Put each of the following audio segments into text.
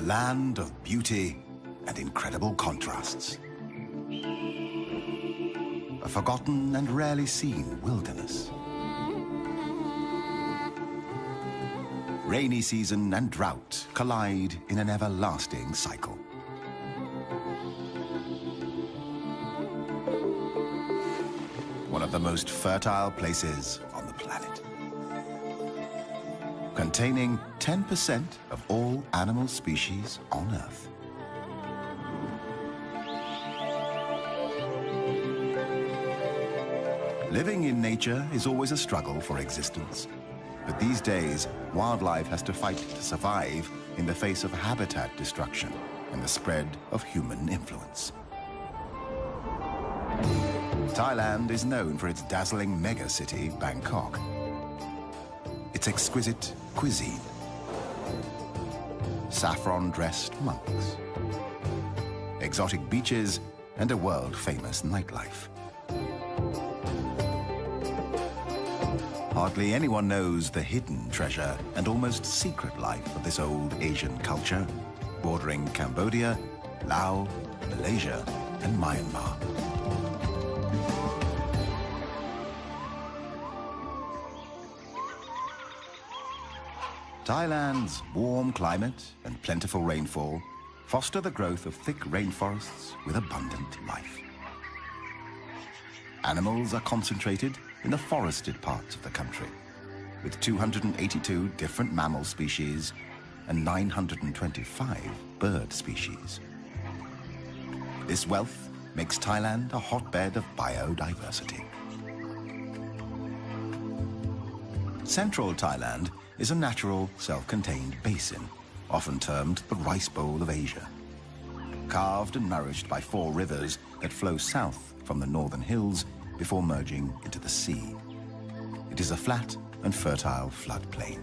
a land of beauty and incredible contrasts. A forgotten and rarely seen wilderness. Rainy season and drought collide in an everlasting cycle. One of the most fertile places on the planet. Containing 10% of all animal species on Earth. Living in nature is always a struggle for existence. But these days, wildlife has to fight to survive in the face of habitat destruction and the spread of human influence. Thailand is known for its dazzling megacity, Bangkok. Its exquisite cuisine. Saffron-dressed monks. Exotic beaches and a world-famous nightlife. Hardly anyone knows the hidden treasure and almost secret life of this old Asian culture, bordering Cambodia, Laos, Malaysia, and Myanmar. Thailand's warm climate and plentiful rainfall foster the growth of thick rainforests with abundant life. Animals are concentrated in the forested parts of the country, with 282 different mammal species and 925 bird species. This wealth makes Thailand a hotbed of biodiversity. Central Thailand is a natural, self-contained basin, often termed the Rice Bowl of Asia. Carved and nourished by 4 rivers that flow south from the northern hills before merging into the sea. It is a flat and fertile floodplain.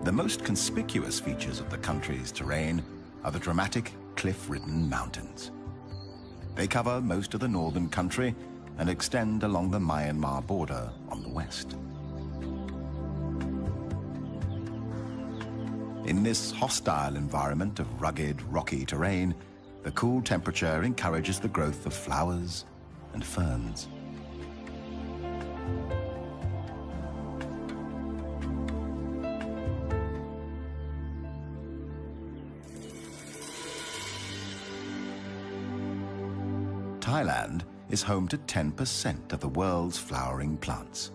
The most conspicuous features of the country's terrain are the dramatic cliff-ridden mountains. They cover most of the northern country and extend along the Myanmar border on the west. In this hostile environment of rugged, rocky terrain, the cool temperature encourages the growth of flowers and ferns. Thailand is home to 10% of the world's flowering plants,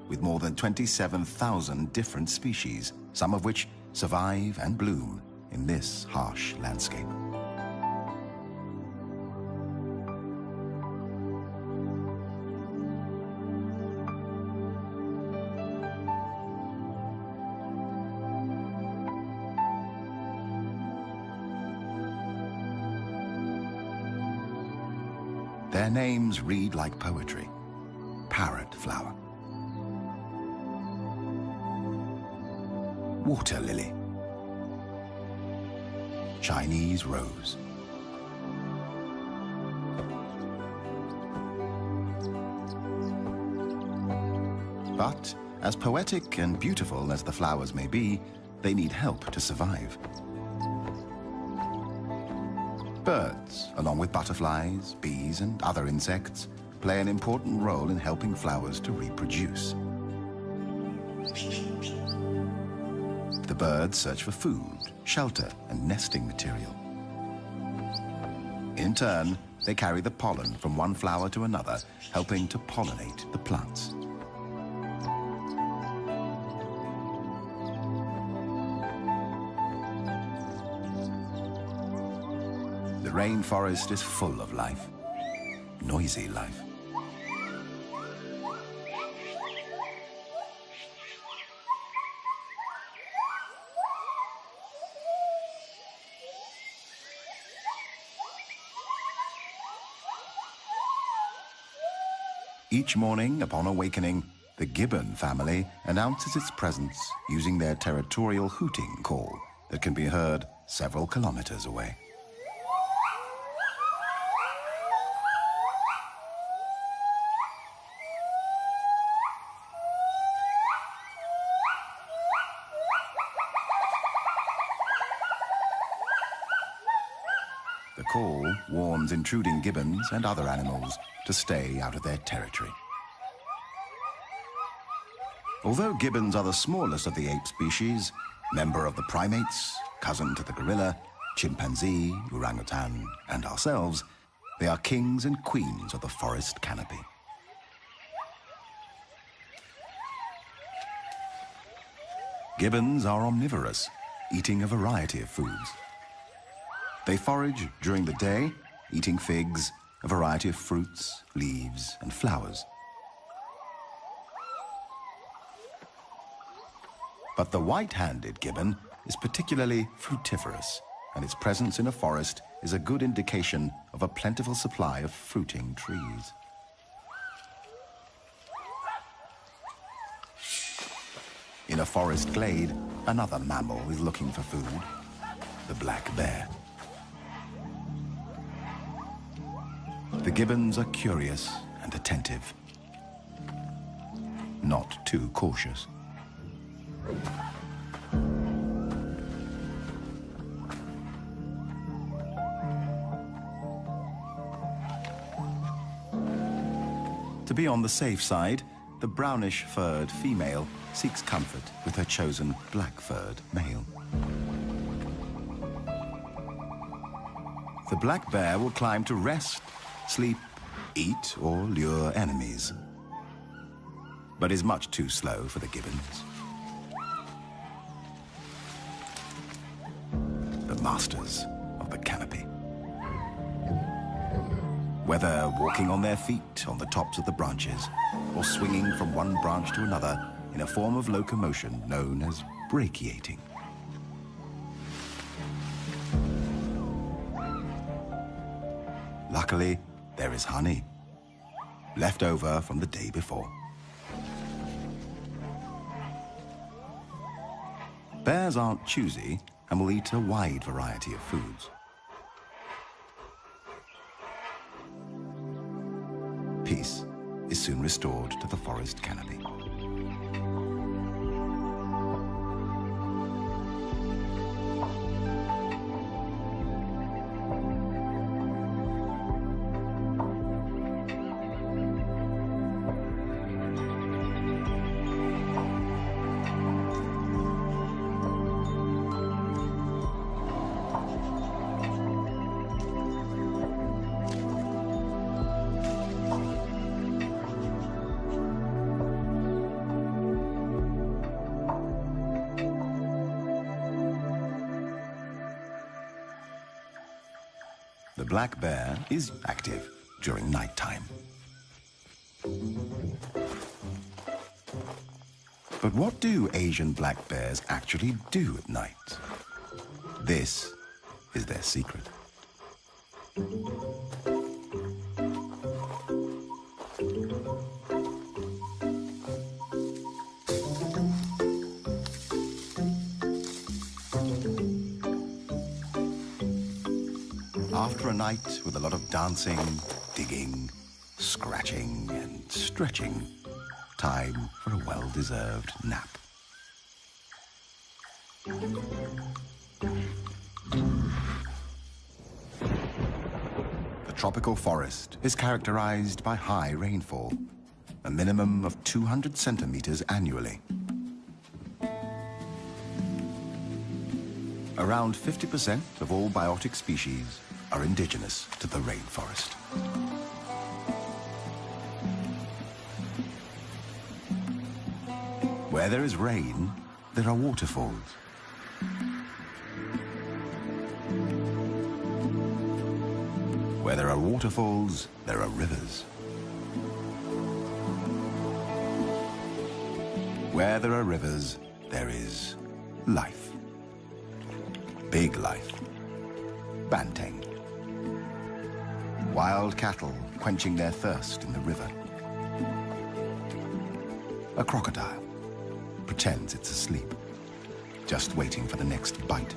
with more than 27,000 different species, some of which survive and bloom in this harsh landscape. Their names read like poetry. Parrot flower. Water lily. Chinese rose. But as poetic and beautiful as the flowers may be, they need help to survive. Birds, along with butterflies, bees, and other insects, play an important role in helping flowers to reproduce. The birds search for food, shelter, and nesting material. In turn, they carry the pollen from one flower to another, helping to pollinate the plants. The rainforest is full of life, noisy life. Each morning, upon awakening, the gibbon family announces its presence using their territorial hooting call that can be heard several kilometers away. call warns intruding gibbons and other animals to stay out of their territory. Although gibbons are the smallest of the ape species, member of the primates, cousin to the gorilla, chimpanzee, orangutan, and ourselves, they are kings and queens of the forest canopy. Gibbons are omnivorous, eating a variety of foods. They forage during the day, eating figs, a variety of fruits, leaves, and flowers. But the white-handed gibbon is particularly fruitiferous, and its presence in a forest is a good indication of a plentiful supply of fruiting trees. In a forest glade, another mammal is looking for food, the black bear. The gibbons are curious and attentive, not too cautious. To be on the safe side, the brownish-furred female seeks comfort with her chosen black-furred male. The black bear will climb to rest, sleep, eat, or lure enemies, but is much too slow for the gibbons. The masters of the canopy. Whether walking on their feet on the tops of the branches, or swinging from one branch to another in a form of locomotion known as brachiating. Luckily, there is honey, left over from the day before. Bears aren't choosy and will eat a wide variety of foods. Peace is soon restored to the forest canopy. The black bear is active during nighttime. But what do Asian black bears actually do at night? This is their secret. After a night with a lot of dancing, digging, scratching, and stretching, time for a well-deserved nap. The tropical forest is characterized by high rainfall, a minimum of 200 centimeters annually. Around 50% of all biotic species are indigenous to the rainforest. Where there is rain, there are waterfalls. Where there are waterfalls, there are rivers. Where there are rivers, there is life. Big life. Banteng. Wild cattle quenching their thirst in the river. A crocodile pretends it's asleep, just waiting for the next bite.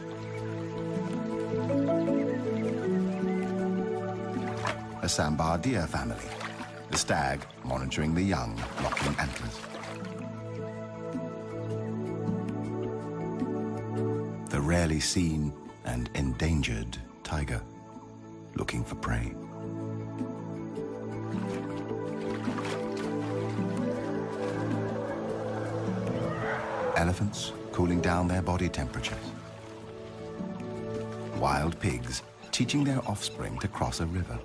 A sambar deer family, the stag monitoring the young, locking antlers. The rarely seen and endangered tiger. looking for prey. Elephants cooling down their body temperatures. Wild pigs teaching their offspring to cross a river.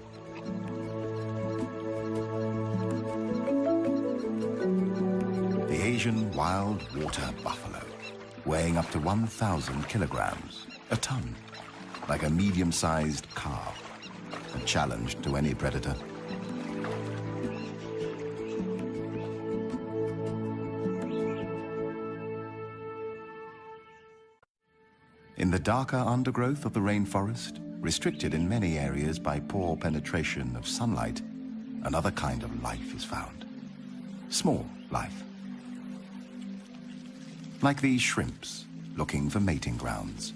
The Asian wild water buffalo, weighing up to 1,000 kilograms, a ton, like a medium-sized calf, a challenge to any predator. In the darker undergrowth of the rainforest, restricted in many areas by poor penetration of sunlight, another kind of life is found. Small life. Like these shrimps looking for mating grounds.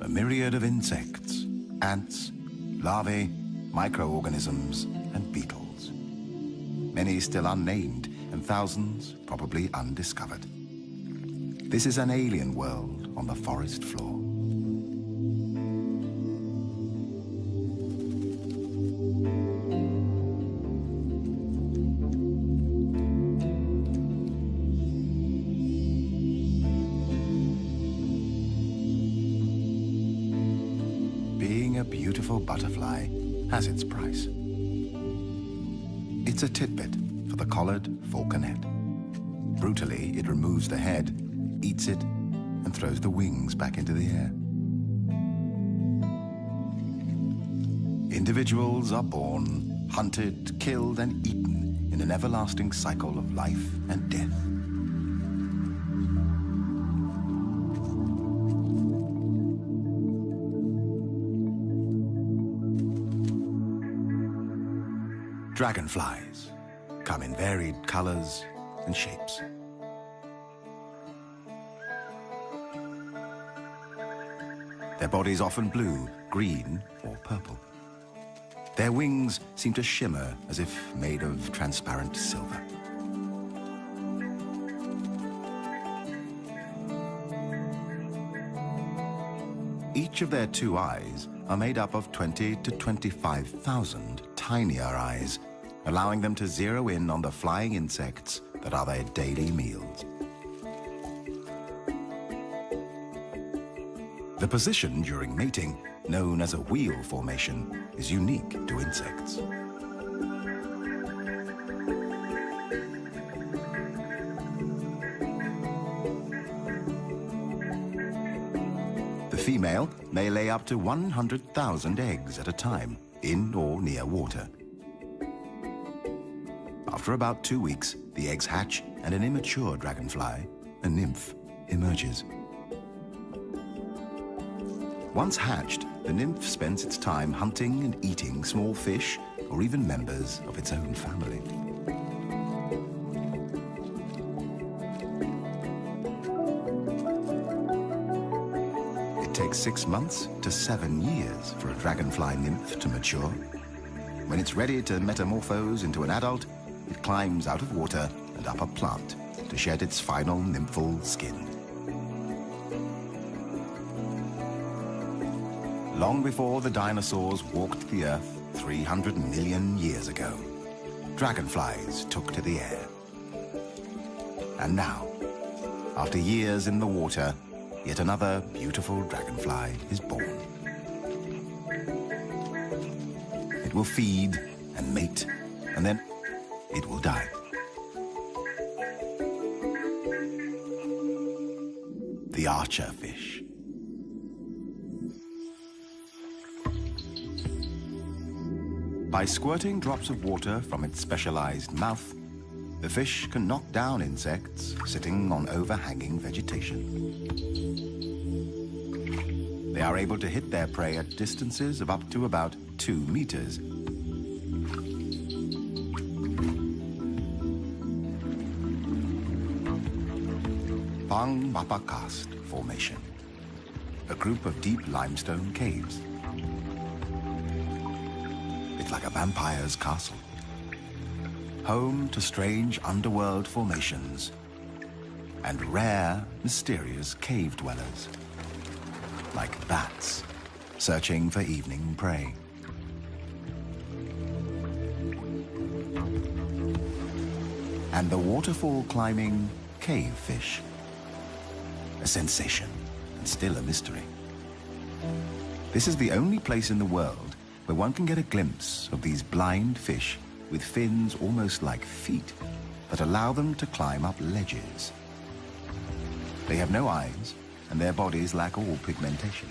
A myriad of insects, ants, larvae, microorganisms, and beetles. Many still unnamed, and thousands probably undiscovered. This is an alien world on the forest floor. Being a beautiful butterfly has its price. It's a titbit for the collared falconet. Brutally, it removes the head, eats it, and throws the wings back into the air. Individuals are born, hunted, killed, and eaten in an everlasting cycle of life and death. Dragonflies come in varied colors and shapes. Their bodies often blue, green, or purple. Their wings seem to shimmer as if made of transparent silver. Each of their two eyes are made up of 20 to 25,000 tinier eyes, allowing them to zero in on the flying insects that are their daily meals. The position during mating, known as a wheel formation, is unique to insects. The female may lay up to 100,000 eggs at a time, in or near water. After about 2 weeks, the eggs hatch and an immature dragonfly, a nymph, emerges. Once hatched, the nymph spends its time hunting and eating small fish or even members of its own family. It takes 6 months to 7 years for a dragonfly nymph to mature. When it's ready to metamorphose into an adult, it climbs out of water and up a plant to shed its final nymphal skin. Long before the dinosaurs walked the earth 300 million years ago, dragonflies took to the air. And now, after years in the water, yet another beautiful dragonfly is born. It will feed and mate, and then it will die. The archer fish. By squirting drops of water from its specialized mouth, the fish can knock down insects sitting on overhanging vegetation. They are able to hit their prey at distances of up to about 2 meters. Phang Mapa Karst Formation, a group of deep limestone caves. It's like a vampire's castle. home to strange underworld formations and rare, mysterious cave dwellers, like bats searching for evening prey. And the waterfall-climbing cave fish, a sensation and still a mystery. This is the only place in the world where one can get a glimpse of these blind fish with fins almost like feet that allow them to climb up ledges. They have no eyes, and their bodies lack all pigmentation.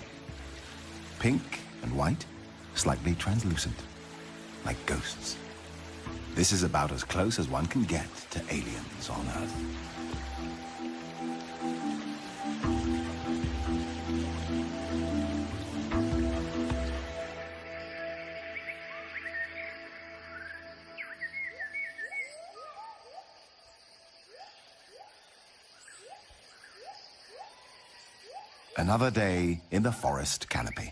Pink and white, slightly translucent, like ghosts. This is about as close as one can get to aliens on Earth. Another day in the forest canopy.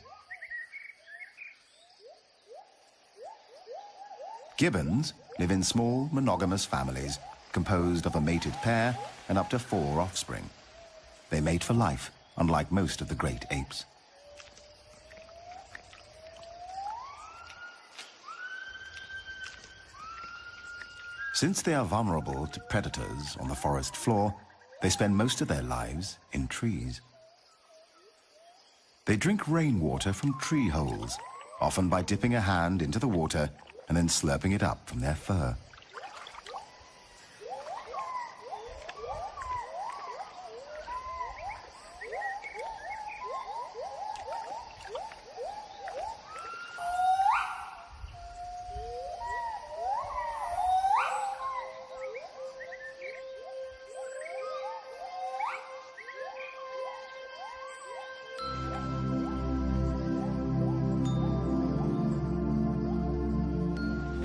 Gibbons live in small, monogamous families composed of a mated pair and up to 4 offspring. They mate for life, unlike most of the great apes. Since they are vulnerable to predators on the forest floor, they spend most of their lives in trees. They drink rainwater from tree holes, often by dipping a hand into the water and then slurping it up from their fur.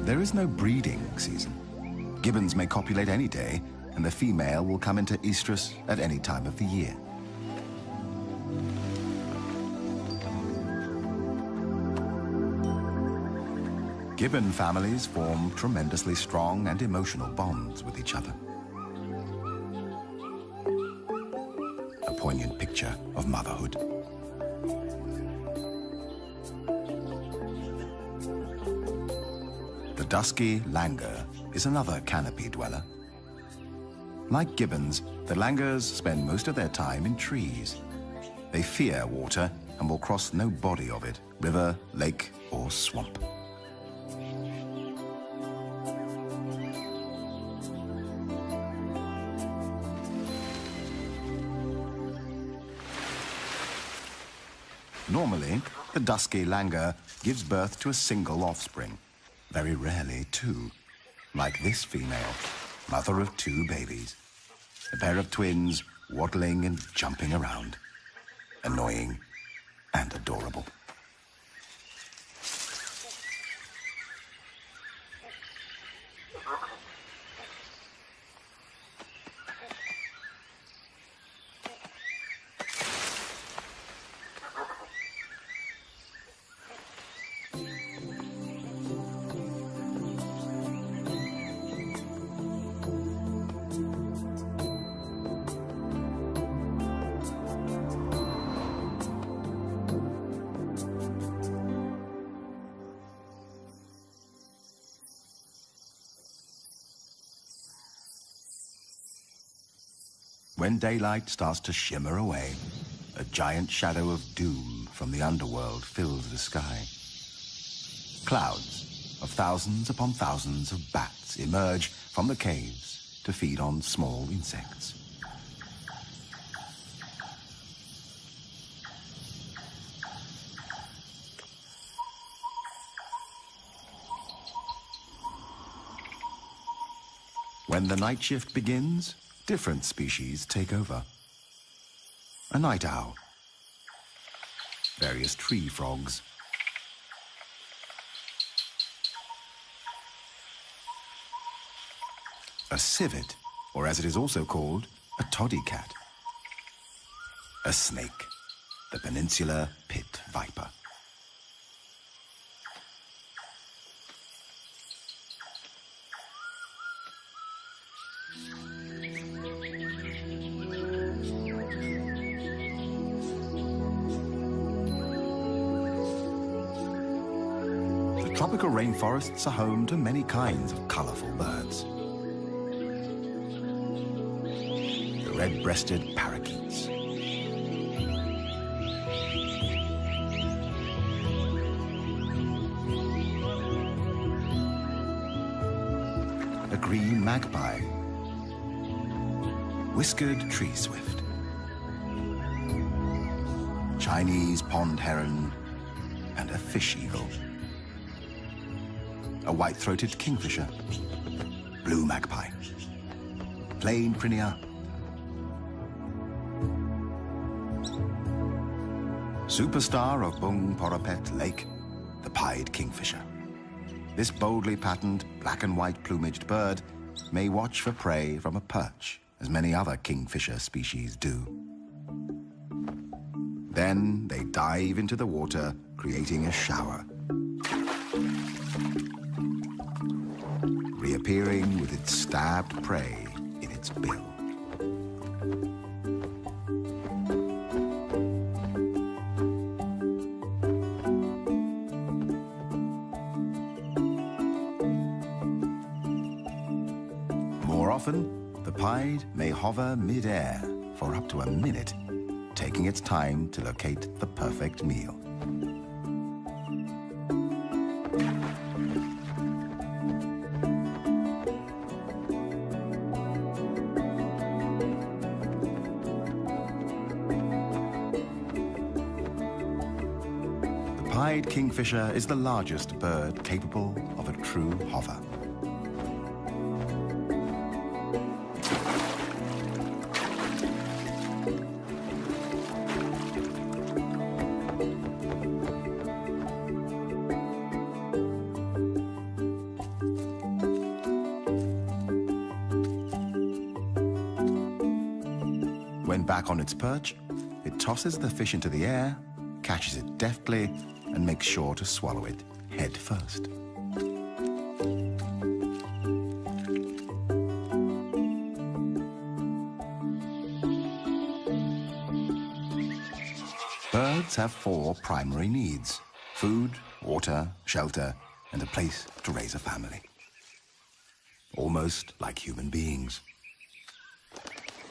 There is no breeding season. Gibbons may copulate any day, and the female will come into estrus at any time of the year. Gibbon families form tremendously strong and emotional bonds with each other. A poignant picture of motherhood. The dusky langur is another canopy dweller. Like gibbons, the langurs spend most of their time in trees. They fear water and will cross no body of it, river, lake, or swamp. Normally, the dusky langur gives birth to a single offspring. Very rarely 2, like this female, mother of 2 babies. A pair of twins waddling and jumping around. Annoying and adorable. When daylight starts to shimmer away, a giant shadow of doom from the underworld fills the sky. Clouds of thousands upon thousands of bats emerge from the caves to feed on small insects. When the night shift begins, different species take over. A night owl, various tree frogs, a civet, or as it is also called, a toddy cat, a snake, the peninsular pit viper. Tropical rainforests are home to many kinds of colorful birds. The red-breasted parakeets, a green magpie, whiskered tree swift, Chinese pond heron, and a fish eagle, a white-throated kingfisher, blue magpie, plain prinia, superstar of Bung Porapet Lake, the pied kingfisher. This boldly patterned black and white plumaged bird may watch for prey from a perch, as many other kingfisher species do. Then they dive into the water, creating a shower, reappearing with its stabbed prey in its bill. More often, the pied may hover mid-air for up to a minute, taking its time to locate the perfect meal. The pied kingfisher is the largest bird capable of a true hover. When back on its perch, it tosses the fish into the air, catches it deftly, and makes sure to swallow it head first. Birds have 4 primary needs: food, water, shelter, and a place to raise a family. Almost like human beings.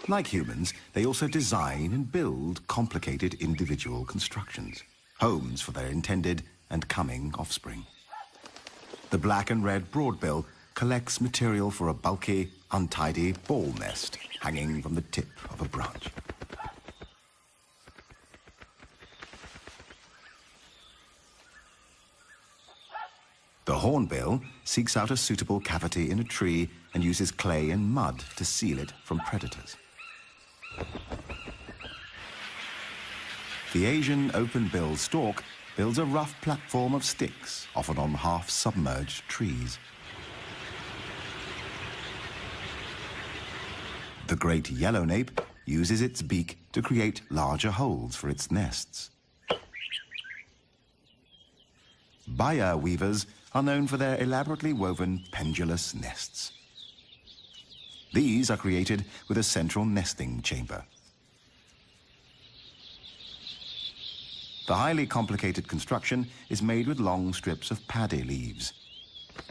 Like humans, they also design and build complicated individual constructions, homes for their intended and coming offspring. The black and red broadbill collects material for a bulky, untidy ball nest hanging from the tip of a branch. The hornbill seeks out a suitable cavity in a tree and uses clay and mud to seal it from predators. The Asian open-billed stork builds a rough platform of sticks, often on half-submerged trees. The great yellownape uses its beak to create larger holes for its nests. Baya weavers are known for their elaborately woven pendulous nests. These are created with a central nesting chamber. The highly complicated construction is made with long strips of paddy leaves,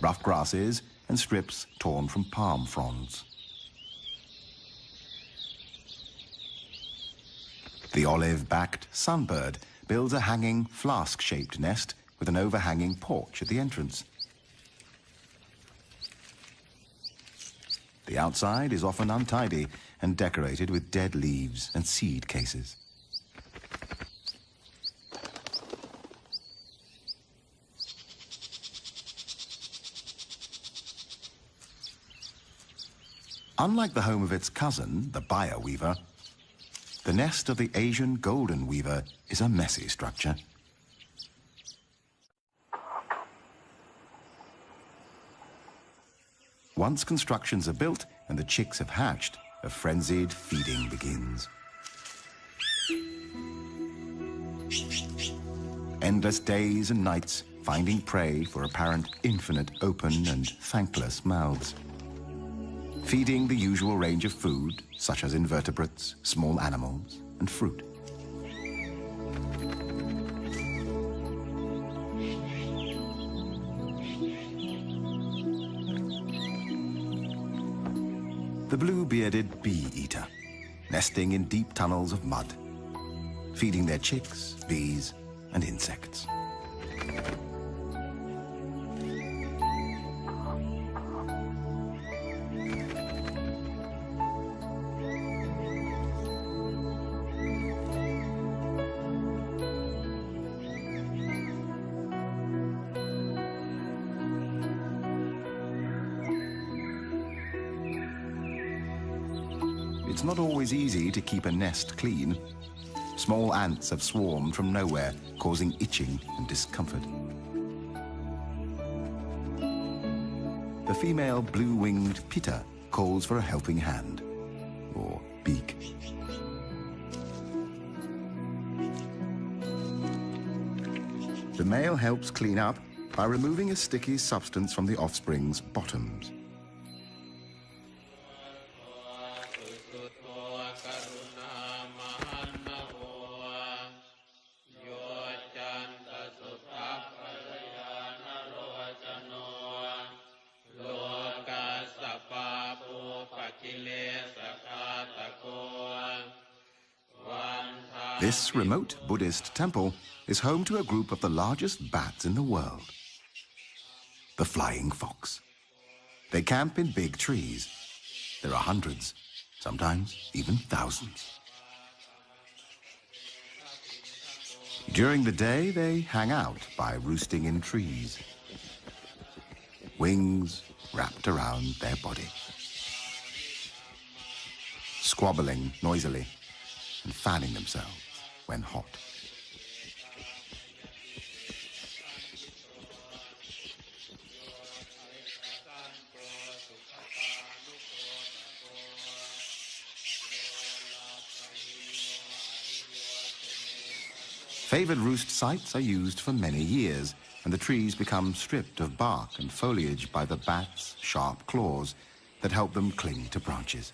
rough grasses, and strips torn from palm fronds. The olive-backed sunbird builds a hanging flask-shaped nest with an overhanging porch at the entrance. The outside is often untidy and decorated with dead leaves and seed cases. Unlike the home of its cousin, the Baya weaver, the nest of the Asian golden weaver is a messy structure. Once constructions are built and the chicks have hatched, a frenzied feeding begins. Endless days and nights finding prey for apparent infinite open and thankless mouths. Feeding the usual range of food, such as invertebrates, small animals, and fruit. The blue-bearded bee-eater, nesting in deep tunnels of mud, feeding their chicks, bees, and insects. It's not always easy to keep a nest clean. Small ants have swarmed from nowhere, causing itching and discomfort. The female blue-winged pitta calls for a helping hand, or beak. The male helps clean up by removing a sticky substance from the offspring's bottoms. This remote Buddhist temple is home to a group of the largest bats in the world, the flying fox. They camp in big trees. There are hundreds, sometimes even thousands. During the day, they hang out by roosting in trees, wings wrapped around their body, squabbling noisily and fanning themselves when hot. Favored roost sites are used for many years, and the trees become stripped of bark and foliage by the bats' sharp claws that help them cling to branches.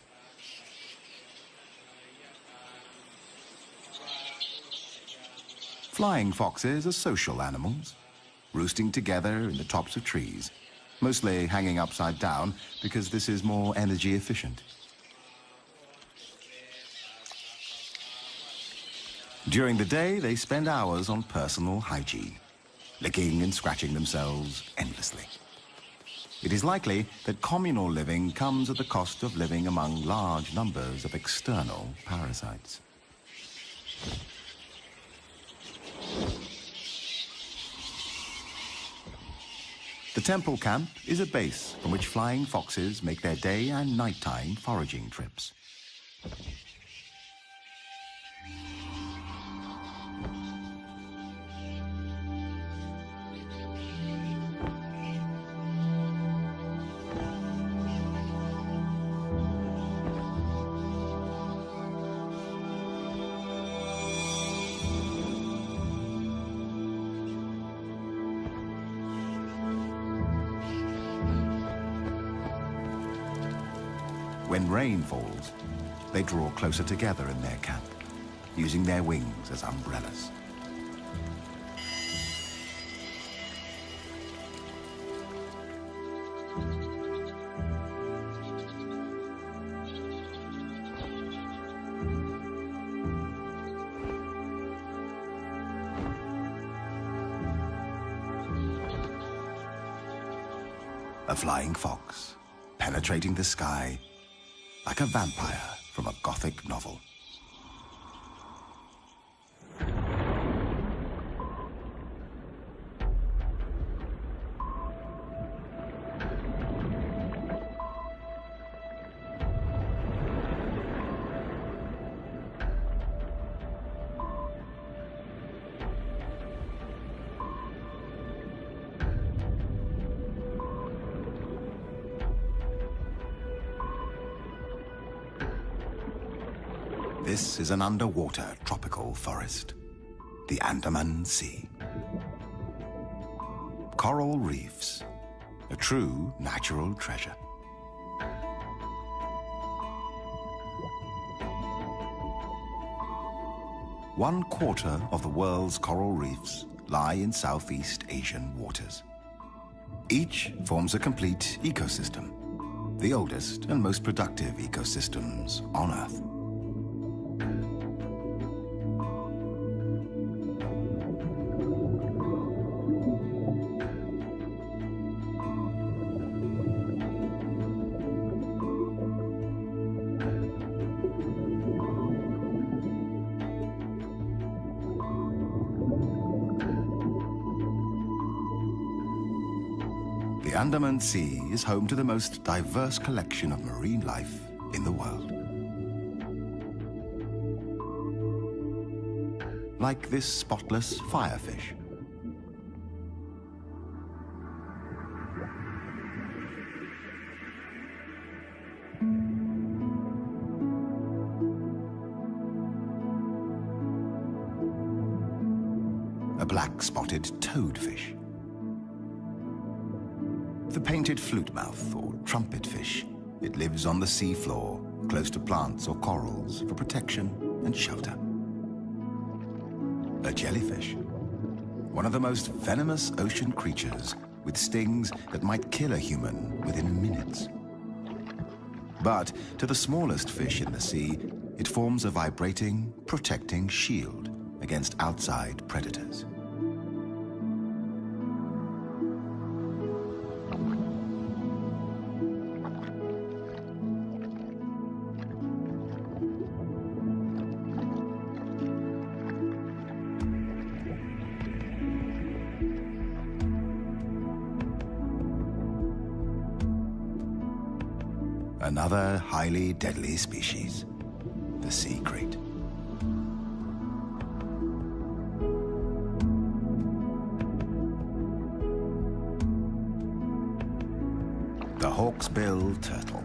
Flying foxes are social animals, roosting together in the tops of trees, mostly hanging upside down because this is more energy efficient. During the day, they spend hours on personal hygiene, licking and scratching themselves endlessly. It is likely that communal living comes at the cost of living among large numbers of external parasites. The temple camp is a base from which flying foxes make their day and nighttime foraging trips. When rain falls, they draw closer together in their camp, using their wings as umbrellas. A flying fox, penetrating the sky like a vampire from a Gothic novel. This is an underwater tropical forest, the Andaman Sea. Coral reefs, a true natural treasure. One quarter of the world's coral reefs lie in Southeast Asian waters. Each forms a complete ecosystem, the oldest and most productive ecosystems on Earth. The Andaman Sea is home to the most diverse collection of marine life in the world. Like this spotless firefish. A black-spotted toadfish. The painted flutemouth or trumpetfish. It lives on the sea floor, close to plants or corals for protection and shelter. A jellyfish, one of the most venomous ocean creatures with stings that might kill a human within minutes. But to the smallest fish in the sea, it forms a vibrating, protecting shield against outside predators. Another highly deadly species, the sea krait. The hawksbill turtle.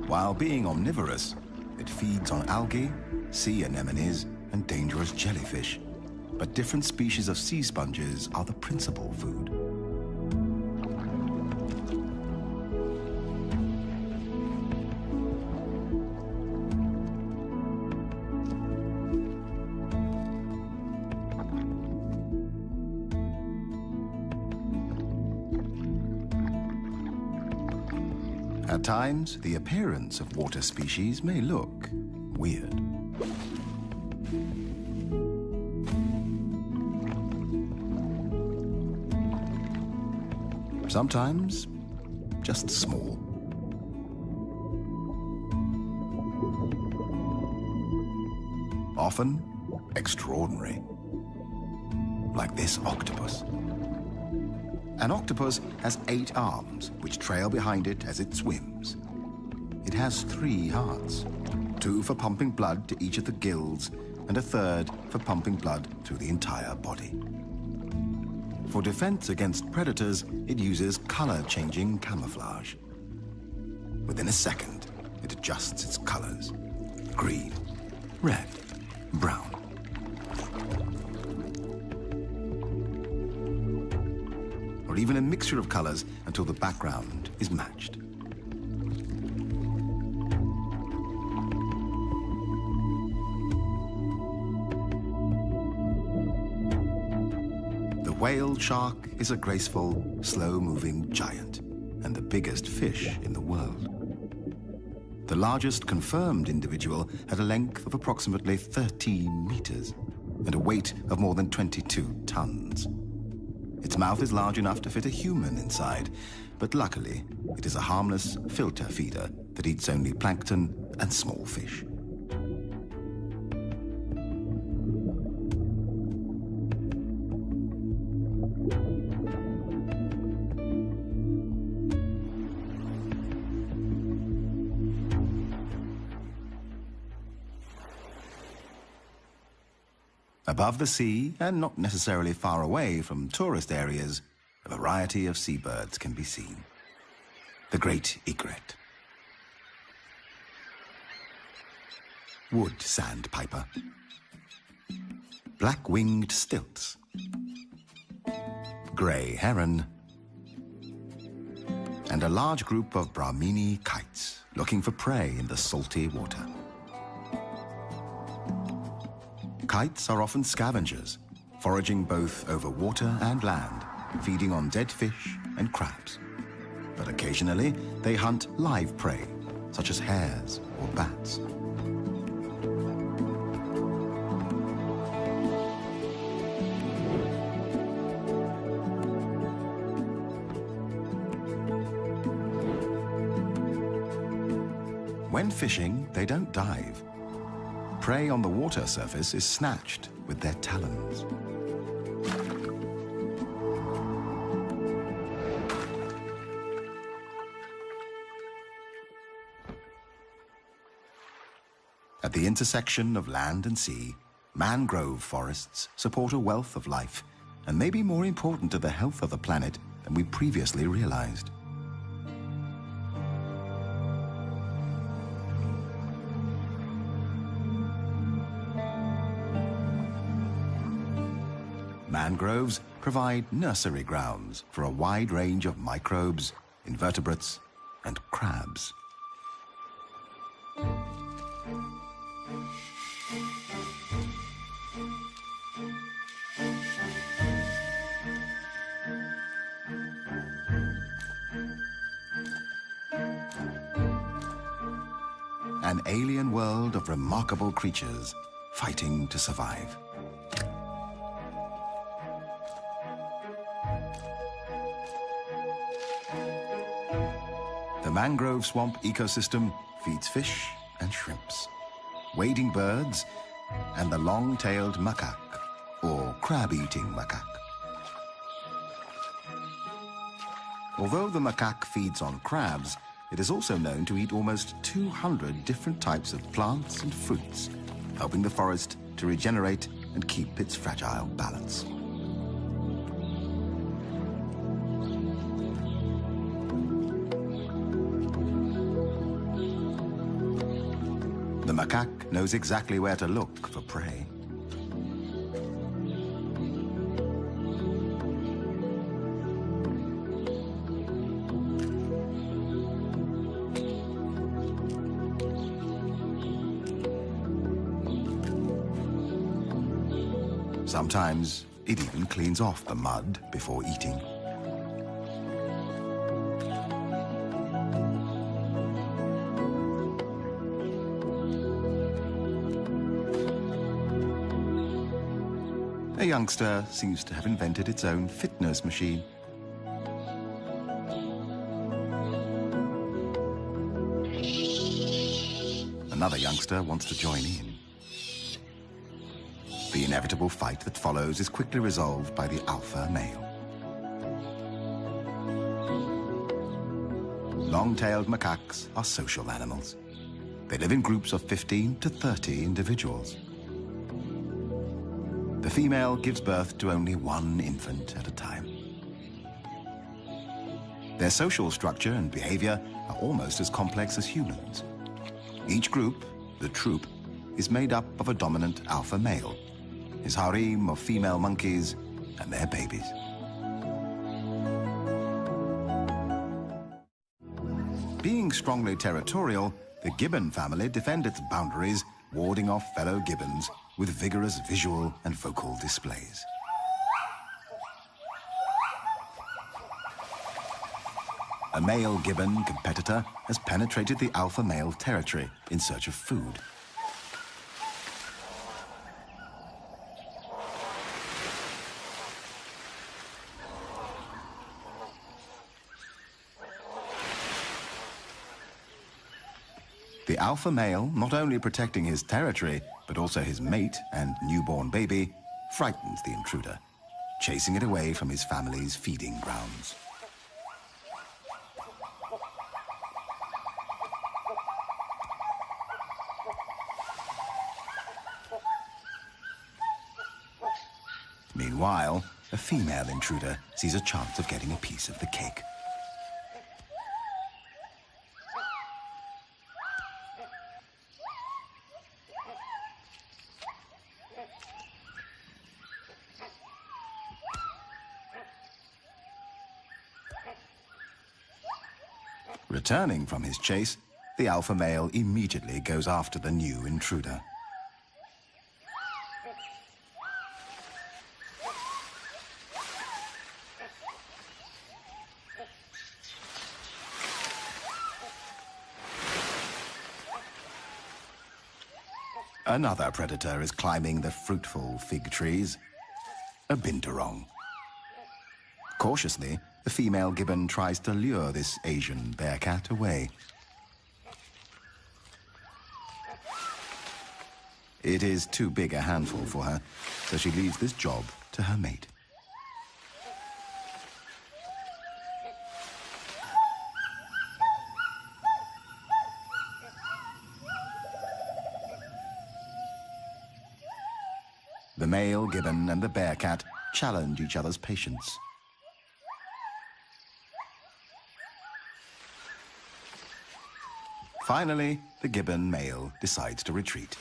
While being omnivorous, it feeds on algae, sea anemones, and dangerous jellyfish. But different species of sea sponges are the principal food. At times, the appearance of water species may look weird. Sometimes, just small. Often, extraordinary. Like this octopus. An octopus has 8 arms, which trail behind it as it swims. It has 3 hearts, 2 for pumping blood to each of the gills, and a third for pumping blood through the entire body. For defense against predators, it uses color-changing camouflage. Within a second, it adjusts its colors. Green, red, brown. Or even a mixture of colors until the background is matched. The whale shark is a graceful, slow-moving giant and the biggest fish in the world. The largest confirmed individual had a length of approximately 13 meters and a weight of more than 22 tons. Its mouth is large enough to fit a human inside, but luckily, it is a harmless filter feeder that eats only plankton and small fish. Above the sea, and not necessarily far away from tourist areas, a variety of seabirds can be seen. The great egret. Wood sandpiper. Black-winged stilts. Grey heron. And a large group of Brahmini kites looking for prey in the salty water. Kites are often scavengers, foraging both over water and land, feeding on dead fish and crabs. But occasionally, they hunt live prey, such as hares or bats. When fishing, they don't dive. Prey on the water surface is snatched with their talons. At the intersection of land and sea, mangrove forests support a wealth of life and may be more important to the health of the planet than we previously realized. Mangroves provide nursery grounds for a wide range of microbes, invertebrates, and crabs. An alien world of remarkable creatures fighting to survive. The mangrove swamp ecosystem feeds fish and shrimps, wading birds, and the long-tailed macaque, or crab-eating macaque. Although the macaque feeds on crabs, it is also known to eat almost 200 different types of plants and fruits, helping the forest to regenerate and keep its fragile balance. The macaque knows exactly where to look for prey. Sometimes it even cleans off the mud before eating. A youngster seems to have invented its own fitness machine. Another youngster wants to join in. The inevitable fight that follows is quickly resolved by the alpha male. Long-tailed macaques are social animals. They live in groups of 15 to 30 individuals. The female gives birth to only one infant at a time. Their social structure and behavior are almost as complex as humans. Each group, the troop, is made up of a dominant alpha male, his harem of female monkeys, and their babies. Being strongly territorial, the gibbon family defend its boundaries, warding off fellow gibbons with vigorous visual and vocal displays. A male gibbon competitor has penetrated the alpha male territory in search of food. The alpha male, not only protecting his territory, but also his mate and newborn baby, frightens the intruder, chasing it away from his family's feeding grounds. Meanwhile, a female intruder sees a chance of getting a piece of the cake. Returning from his chase, the alpha male immediately goes after the new intruder. Another predator is climbing the fruitful fig trees. A binturong. Cautiously, the female gibbon tries to lure this Asian bearcat away. It is too big a handful for her, so she leaves this job to her mate. The male gibbon and the bearcat challenge each other's patience. Finally, the gibbon male decides to retreat,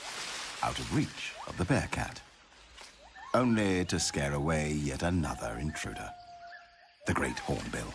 out of reach of the bearcat, only to scare away yet another intruder, the great hornbill.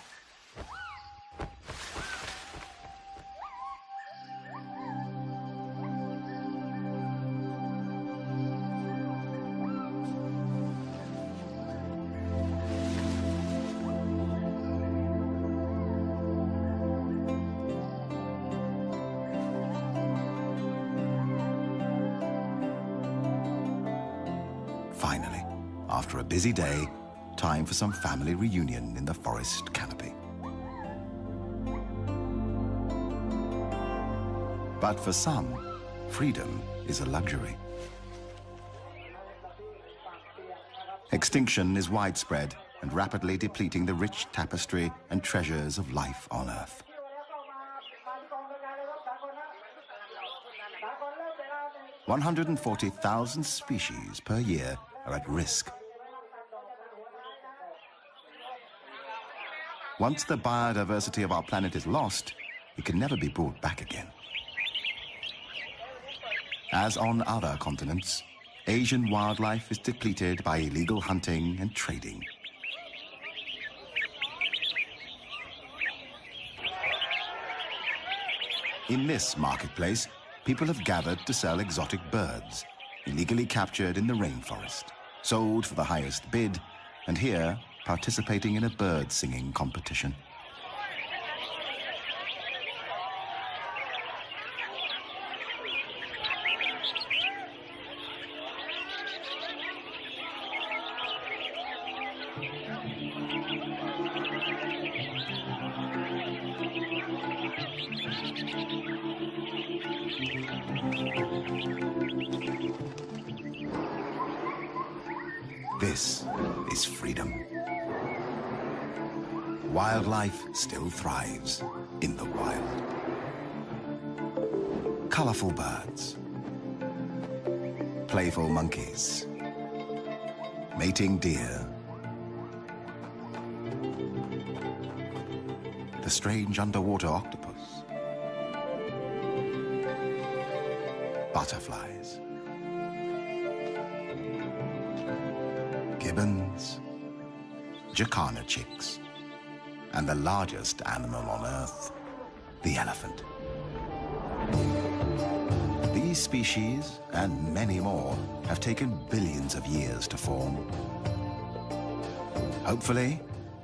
Finally, after a busy day, time for some family reunion in the forest canopy. But for some, freedom is a luxury. Extinction is widespread and rapidly depleting the rich tapestry and treasures of life on Earth. 140,000 species per year are at risk. Once the biodiversity of our planet is lost, it can never be brought back again. As on other continents, Asian wildlife is depleted by illegal hunting and trading. In this marketplace, people have gathered to sell exotic birds, illegally captured in the rainforest, sold for the highest bid, and here participating in a bird singing competition. This is freedom. Wildlife still thrives in the wild. Colorful birds, playful monkeys, mating deer, the strange underwater octopus, butterflies, gibbons, jacana chicks, and the largest animal on Earth, the elephant. These species, and many more, have taken billions of years to form. Hopefully,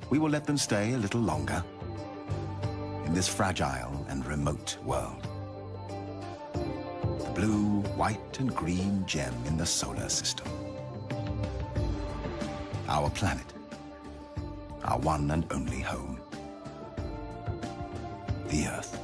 we will let them stay a little longer in this fragile and remote world. The blue, white, and green gem in the solar system. Our planet, our one and only home, the Earth.